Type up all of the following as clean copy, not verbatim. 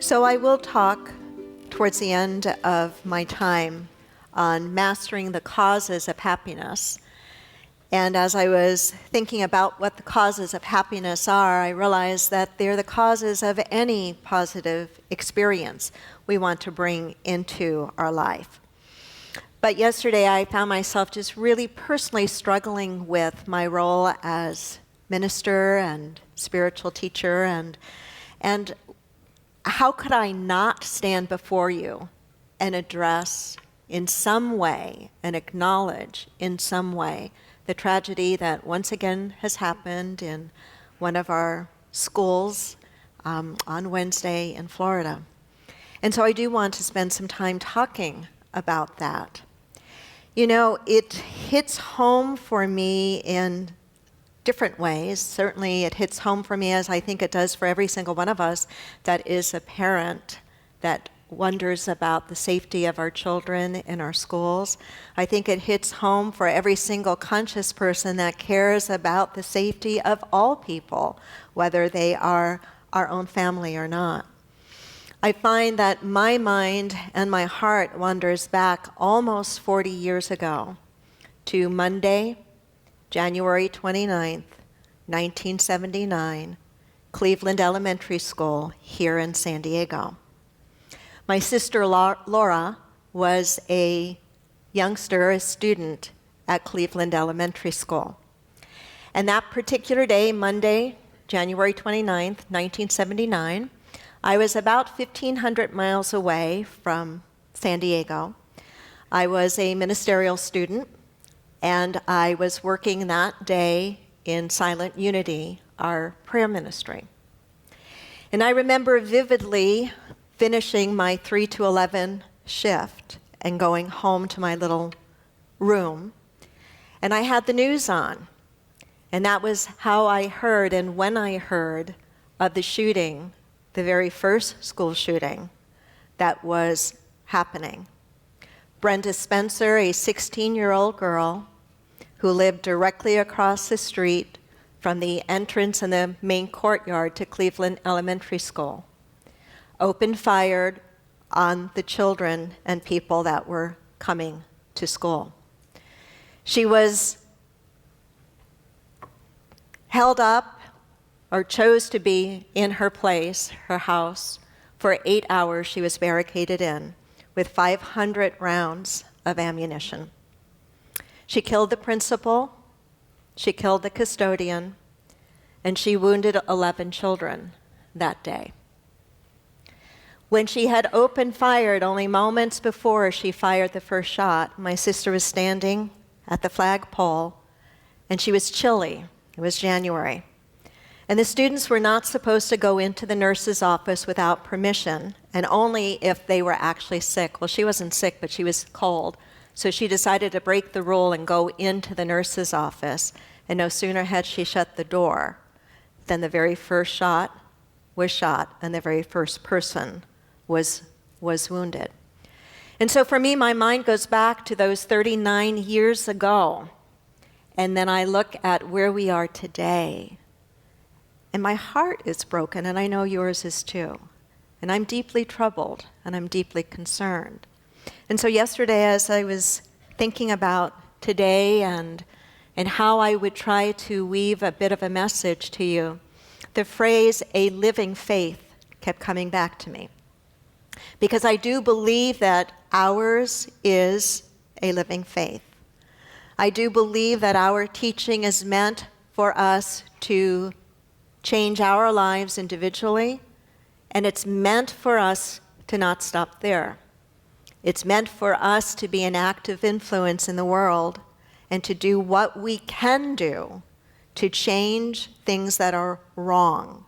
So I will talk towards the end of my time on mastering the causes of happiness. And as I was thinking about what the causes of happiness are, I realized that they're the causes of any positive experience we want to bring into our life. But yesterday I found myself just really personally struggling with my role as minister and spiritual teacher, and how could I not stand before you and address in some way and acknowledge in some way the tragedy that once again has happened in one of our schools on Wednesday in Florida. And so I do want to spend some time talking about that. You know, it hits home for me in different ways. Certainly it hits home for me, as I think it does for every single one of us that is a parent that wonders about the safety of our children in our schools. I think it hits home for every single conscious person that cares about the safety of all people, whether they are our own family or not. I find that my mind and my heart wanders back almost 40 years ago to Monday, January 29th, 1979, Cleveland Elementary School here in San Diego. My sister Laura was a youngster, a student at Cleveland Elementary School. And that particular day, Monday, January 29th, 1979, I was about 1,500 miles away from San Diego. I was a ministerial student, and I was working that day in Silent Unity, our prayer ministry. And I remember vividly finishing my 3 to 11 shift and going home to my little room. And I had the news on. And that was how I heard and when I heard of the shooting, the very first school shooting that was happening. Brenda Spencer, a 16-year-old girl who lived directly across the street from the entrance in the main courtyard to Cleveland Elementary School, opened fire on the children and people that were coming to school. She was held up, or chose to be in her place, her house, for 8 hours. She was barricaded in with 500 rounds of ammunition. She killed the principal, she killed the custodian, and she wounded 11 children that day. When she had opened fire, only moments before she fired the first shot, my sister was standing at the flagpole, and she was chilly. It was January. And the students were not supposed to go into the nurse's office without permission, and only if they were actually sick. Well, she wasn't sick, but she was cold. So she decided to break the rule and go into the nurse's office. And no sooner had she shut the door than the very first shot was shot, and the very first person was wounded. And so for me, my mind goes back to those 39 years ago. And then I look at where we are today. And my heart is broken, and I know yours is too. And I'm deeply troubled, and I'm deeply concerned. And so yesterday, as I was thinking about today and how I would try to weave a bit of a message to you, the phrase, a living faith, kept coming back to me. Because I do believe that ours is a living faith. I do believe that our teaching is meant for us to change our lives individually, and it's meant for us to not stop there. It's meant for us to be an active influence in the world and to do what we can do to change things that are wrong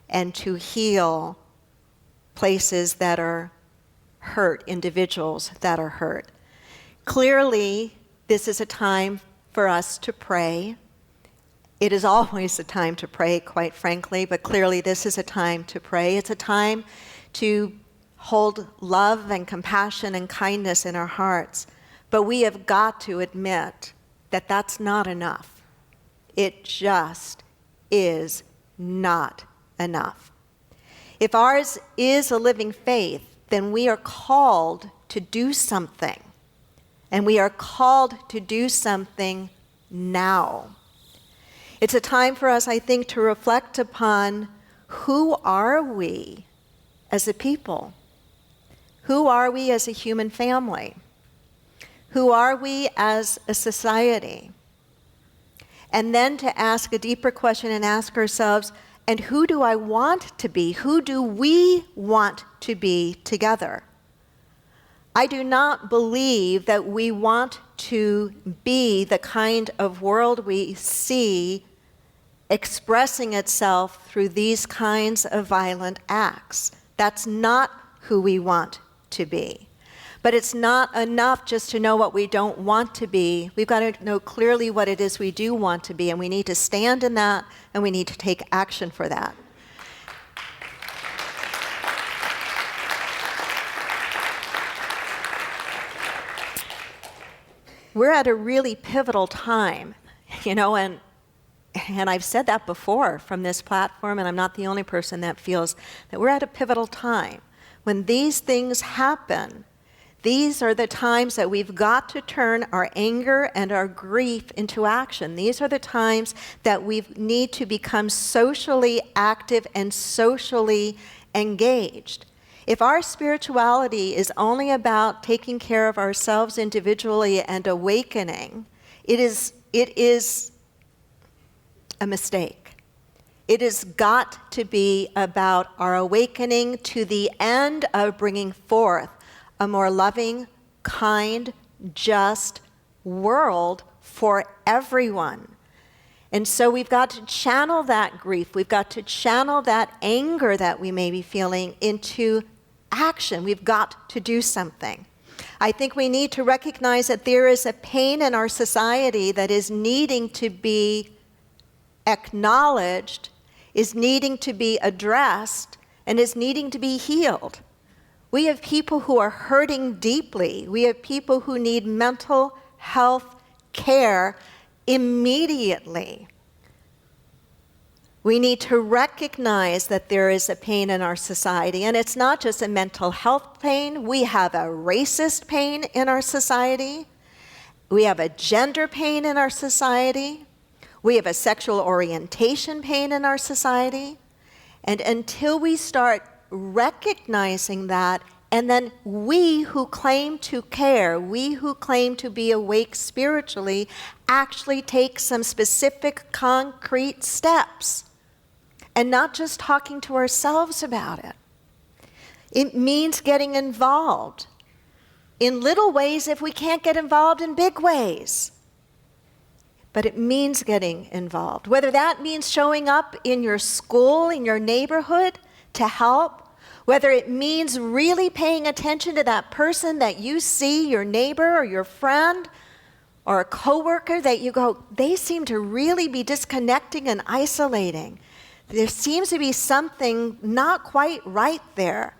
and to heal places that are hurt, individuals that are hurt. Clearly, this is a time for us to pray. It is always a time to pray, quite frankly, but clearly this is a time to pray. It's a time to hold love and compassion and kindness in our hearts. But we have got to admit that that's not enough. It just is not enough. If ours is a living faith, then we are called to do something. And we are called to do something now. It's a time for us, I think, to reflect upon who are we as a people? Who are we as a human family? Who are we as a society? And then to ask a deeper question and ask ourselves, and who do I want to be? Who do we want to be together? I do not believe that we want to be the kind of world we see expressing itself through these kinds of violent acts. That's not who we want to be. But it's not enough just to know what we don't want to be. We've got to know clearly what it is we do want to be, and we need to stand in that, and we need to take action for that. We're at a really pivotal time, and I've said that before from this platform, and I'm not the only person that feels that we're at a pivotal time. When these things happen, these are the times that we've got to turn our anger and our grief into action. These are the times that we need to become socially active and socially engaged. If our spirituality is only about taking care of ourselves individually and awakening, it is a mistake. It has got to be about our awakening to the end of bringing forth a more loving, kind, just world for everyone. And so we've got to channel that grief. We've got to channel that anger that we may be feeling into action. We've got to do something. I think we need to recognize that there is a pain in our society that is needing to be acknowledged, is needing to be addressed, and is needing to be healed. We have people who are hurting deeply. We have people who need mental health care immediately. We need to recognize that there is a pain in our society, and it's not just a mental health pain. We have a racist pain in our society. We have a gender pain in our society. We have a sexual orientation pain in our society. And until we start recognizing that, and then we who claim to care, we who claim to be awake spiritually, actually take some specific concrete steps, and not just talking to ourselves about it. It means getting involved in little ways if we can't get involved in big ways. But it means getting involved. Whether that means showing up in your school, in your neighborhood to help, whether it means really paying attention to that person that you see, your neighbor or your friend or a coworker that you go, they seem to really be disconnecting and isolating. There seems to be something not quite right there.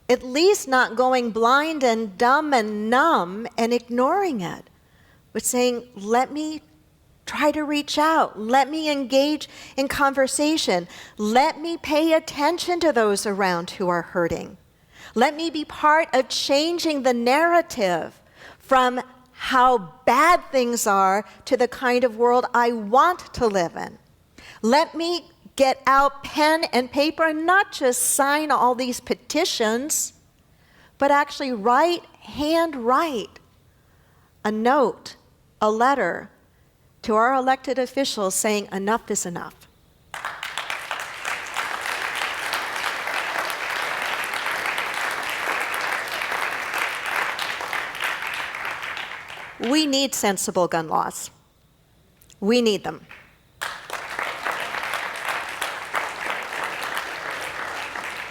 At least not going blind and dumb and numb and ignoring it, but saying, let me try to reach out. Let me engage in conversation. Let me pay attention to those around who are hurting. Let me be part of changing the narrative from how bad things are to the kind of world I want to live in. Let me get out pen and paper and not just sign all these petitions, but actually handwrite a note, a letter to our elected officials saying enough is enough. We need sensible gun laws. We need them.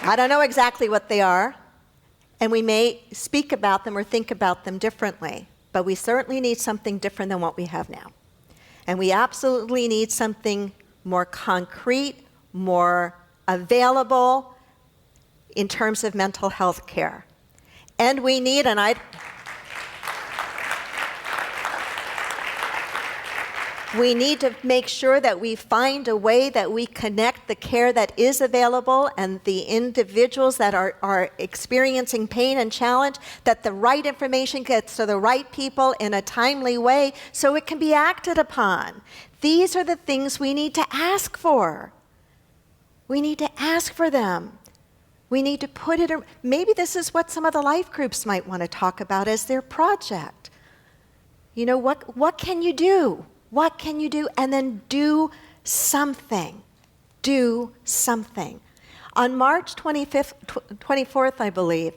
I don't know exactly what they are, and we may speak about them or think about them differently, but we certainly need something different than what we have now. And we absolutely need something more concrete, more available in terms of mental health care. And we need, we need to make sure that we find a way that we connect protect the care that is available and the individuals that are experiencing pain and challenge, that the right information gets to the right people in a timely way so it can be acted upon. These are the things we need to ask for. We need to ask for them. We need to put it, maybe this is what some of the life groups might want to talk about as their project. You know, what can you do? What can you do? And then do something. Do something. On March 24th, I believe,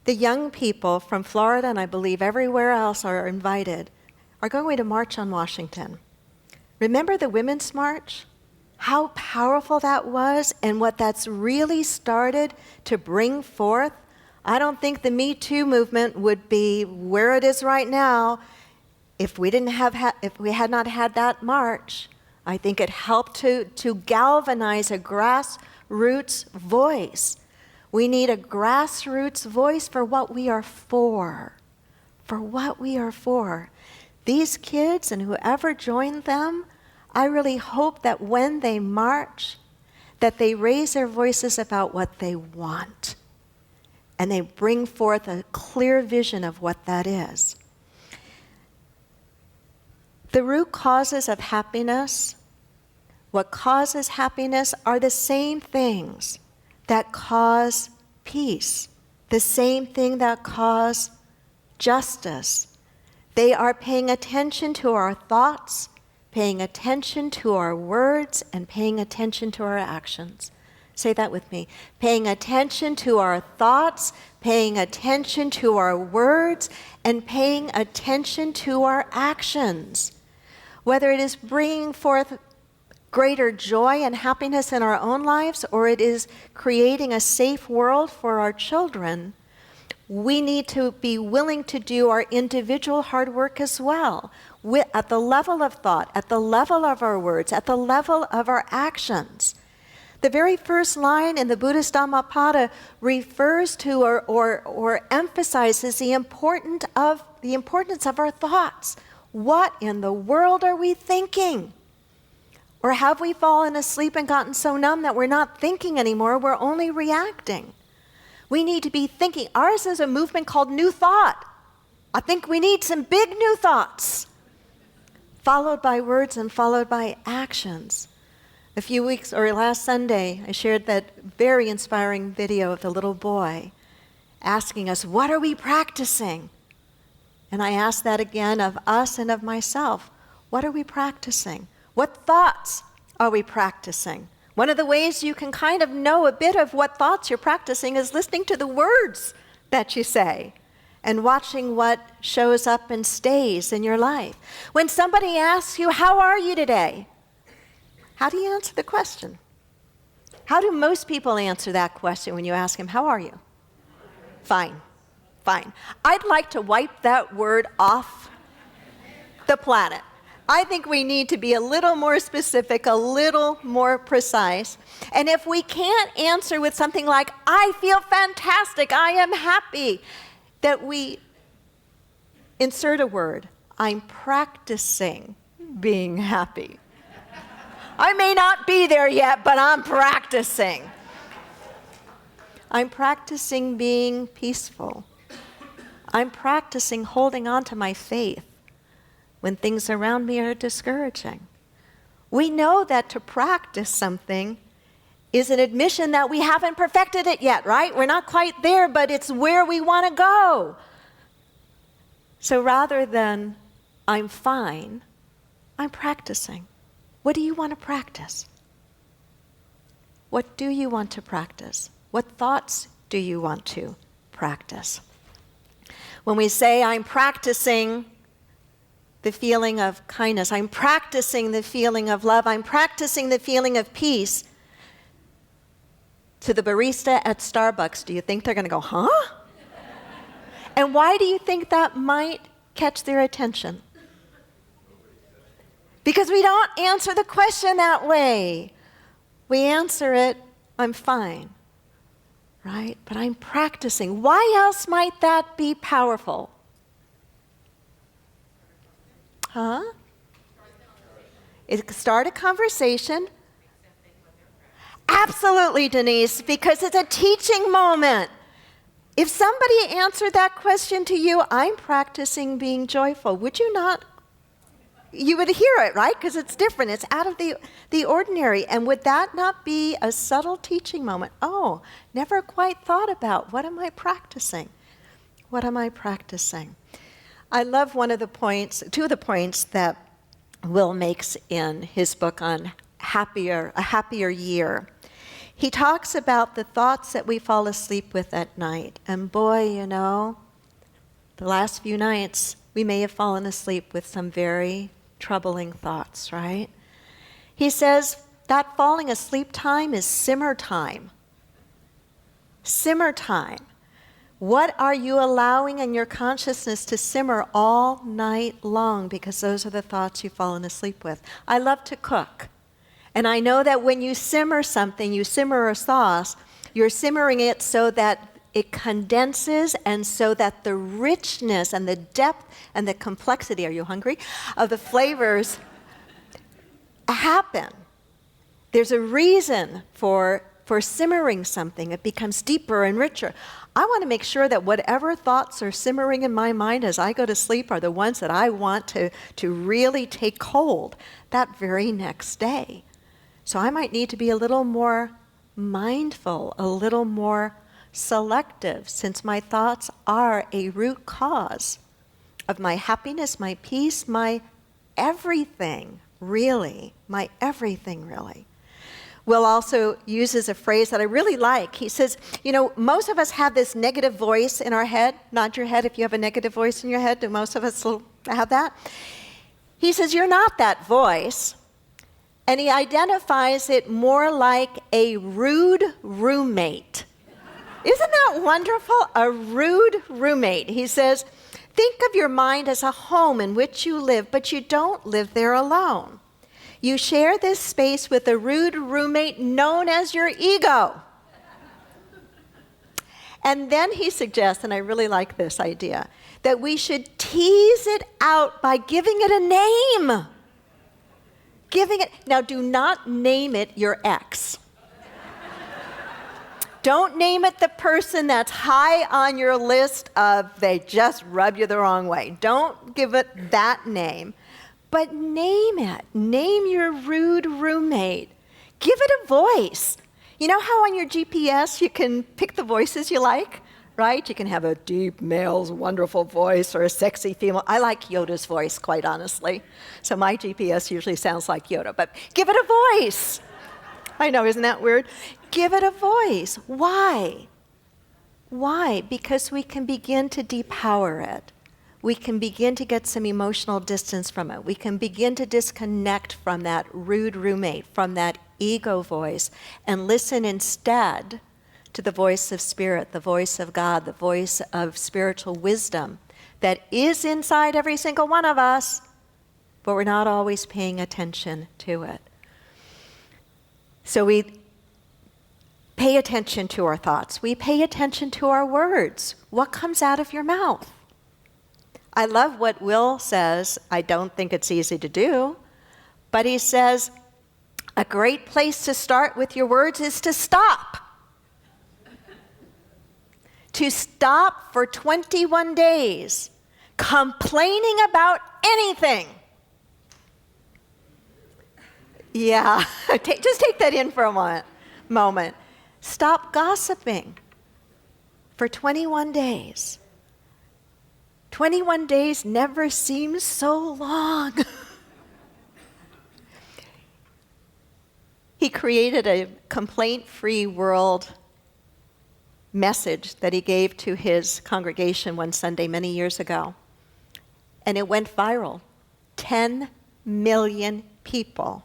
the young people from Florida, and I believe everywhere else are invited, are going to march on Washington. Remember the Women's March? How powerful that was and what that's really started to bring forth. I don't think the Me Too movement would be where it is right now if we had not had that march. I think it helped to galvanize a grassroots voice. We need a grassroots voice for what we are for what we are for. These kids and whoever joined them, I really hope that when they march, that they raise their voices about what they want, and they bring forth a clear vision of what that is. The root causes of happiness, what causes happiness, are the same things that cause peace, the same thing that cause justice. They are paying attention to our thoughts, paying attention to our words, and paying attention to our actions. Say that with me. Paying attention to our thoughts, paying attention to our words, and paying attention to our actions. Whether it is bringing forth greater joy and happiness in our own lives, or it is creating a safe world for our children, we need to be willing to do our individual hard work as well, at the level of thought, at the level of our words, at the level of our actions. The very first line in the Buddhist Dhammapada refers to or emphasizes the importance of our thoughts. What in the world are we thinking? Or have we fallen asleep and gotten so numb that we're not thinking anymore, we're only reacting? We need to be thinking. Ours is a movement called New Thought. I think we need some big new thoughts, followed by words and followed by actions. A few weeks, or last Sunday, I shared that very inspiring video of the little boy asking us, what are we practicing? And I asked that again of us and of myself. What are we practicing? What thoughts are we practicing? One of the ways you can kind of know a bit of what thoughts you're practicing is listening to the words that you say and watching what shows up and stays in your life. When somebody asks you, how are you today? How do you answer the question? How do most people answer that question when you ask them, how are you? Fine. Fine. I'd like to wipe that word off the planet. I think we need to be a little more specific, a little more precise. And if we can't answer with something like, I feel fantastic, I am happy, that we insert a word. I'm practicing being happy. I may not be there yet, but I'm practicing. I'm practicing being peaceful. I'm practicing holding on to my faith when things around me are discouraging. We know that to practice something is an admission that we haven't perfected it yet, right? We're not quite there, but it's where we want to go. So rather than, I'm fine, I'm practicing. What do you want to practice? What do you want to practice? What thoughts do you want to practice? When we say, I'm practicing the feeling of kindness, I'm practicing the feeling of love, I'm practicing the feeling of peace, to the barista at Starbucks, do you think they're going to go, huh? And why do you think that might catch their attention? Because we don't answer the question that way. We answer it, I'm fine. Right? But I'm practicing. Why else might that be powerful? Huh? It start a conversation. Absolutely, Denise, because it's a teaching moment. If somebody answered that question to you, I'm practicing being joyful, would you not? You would hear it, right? Because it's different. It's out of the ordinary. And would that not be a subtle teaching moment? Oh, never quite thought about, what am I practicing? What am I practicing? I love two of the points that Will makes in his book on a happier year. He talks about the thoughts that we fall asleep with at night. And boy, the last few nights, we may have fallen asleep with some very troubling thoughts, right? He says that falling asleep time is simmer time. Simmer time. What are you allowing in your consciousness to simmer all night long? Because those are the thoughts you've fallen asleep with. I love to cook. And I know that when you simmer something, you simmer a sauce, you're simmering it so that it condenses and so that the richness and the depth and the complexity, are you hungry, of the flavors happen. There's a reason for simmering something. It becomes deeper and richer. I want to make sure that whatever thoughts are simmering in my mind as I go to sleep are the ones that I want to really take hold that very next day. So I might need to be a little more mindful, a little more selective, since my thoughts are a root cause of my happiness, my peace, my everything, really. My everything, really. Will also uses a phrase that I really like. He says, most of us have this negative voice in our head. Nod your head if you have a negative voice in your head. Do most of us have that? He says, you're not that voice. And he identifies it more like a rude roommate. Isn't that wonderful? A rude roommate. He says, think of your mind as a home in which you live, but you don't live there alone. You share this space with a rude roommate known as your ego. And then he suggests, and I really like this idea, that we should tease it out by giving it a name. Now do not name it your ex. Don't name it the person that's high on your list of they just rub you the wrong way. Don't give it that name. But name it. Name your rude roommate. Give it a voice. You know how on your GPS you can pick the voices you like, right? You can have a deep male's wonderful voice or a sexy female. I like Yoda's voice, quite honestly. So my GPS usually sounds like Yoda, but give it a voice. I know, isn't that weird? Give it a voice. Why? Why? Because we can begin to depower it. We can begin to get some emotional distance from it. We can begin to disconnect from that rude roommate, from that ego voice, and listen instead to the voice of spirit, the voice of God, the voice of spiritual wisdom that is inside every single one of us, but we're not always paying attention to it. So we pay attention to our thoughts. We pay attention to our words. What comes out of your mouth? I love what Will says. I don't think it's easy to do, but he says, a great place to start with your words is to stop. To stop for 21 days complaining about anything. Yeah, just take that in for a moment. Stop gossiping for 21 days. 21 days never seems so long. He created a complaint-free world message that he gave to his congregation one Sunday many years ago. And it went viral. 10 million people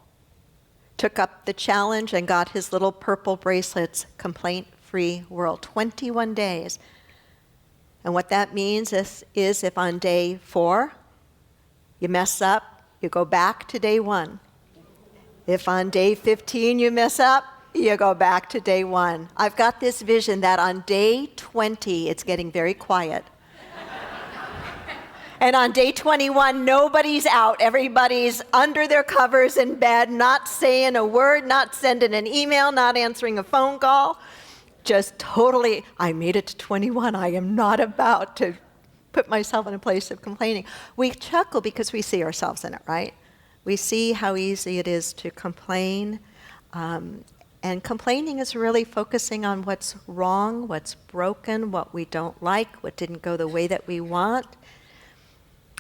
took up the challenge and got his little purple bracelets, complaint-free world, 21 days. And what that means is if on day 4 you mess up, you go back to day 1. If on day 15 you mess up, you go back to day 1. I've got this vision that on day 20, it's getting very quiet. And on day 21, nobody's out. Everybody's under their covers in bed, not saying a word, not sending an email, not answering a phone call. Just totally, I made it to 21. I am not about to put myself in a place of complaining. We chuckle because we see ourselves in it, right? We see how easy it is to complain. And complaining is really focusing on what's wrong, what's broken, what we don't like, what didn't go the way that we want.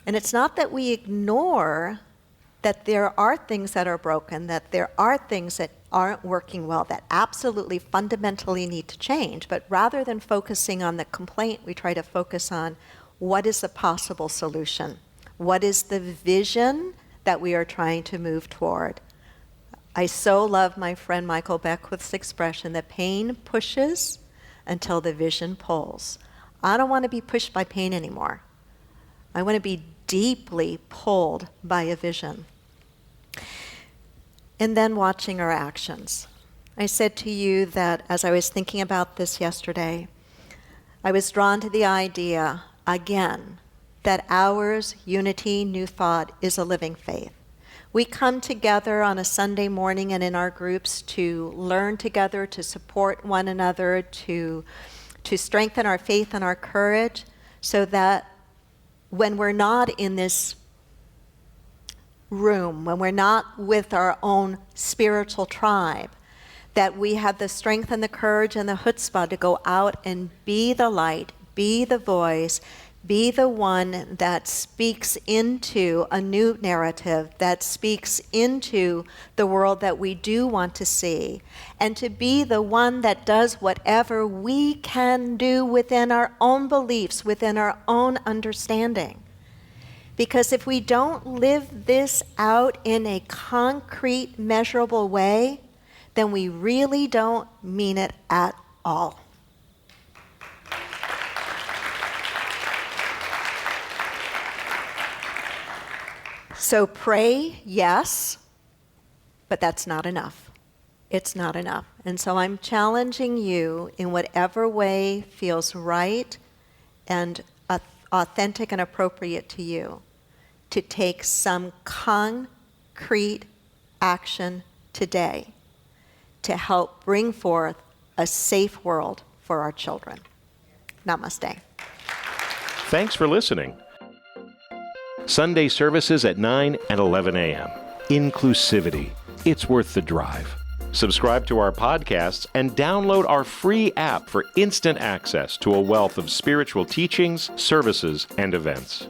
And it's not that we ignore that there are things that are broken, that there are things that aren't working well, that absolutely fundamentally need to change. But rather than focusing on the complaint, we try to focus on what is the possible solution? What is the vision that we are trying to move toward? I so love my friend Michael Beckwith's expression that pain pushes until the vision pulls. I don't want to be pushed by pain anymore. I want to be deeply pulled by a vision. And then watching our actions. I said to you that as I was thinking about this yesterday, I was drawn to the idea, again, that ours, Unity New Thought, is a living faith. We come together on a Sunday morning and in our groups to learn together, to support one another, to strengthen our faith and our courage, so that when we're not in this room, when we're not with our own spiritual tribe, that we have the strength and the courage and the chutzpah to go out and be the light, be the voice, be the one that speaks into a new narrative, that speaks into the world that we do want to see, and to be the one that does whatever we can do within our own beliefs, within our own understanding. Because if we don't live this out in a concrete, measurable way, then we really don't mean it at all. So pray, yes, but that's not enough. It's not enough. And so I'm challenging you in whatever way feels right and authentic and appropriate to you to take some concrete action today to help bring forth a safe world for our children. Namaste. Thanks for listening. Sunday services at 9 and 11 a.m. Inclusivity. It's worth the drive. Subscribe to our podcasts and download our free app for instant access to a wealth of spiritual teachings, services, and events.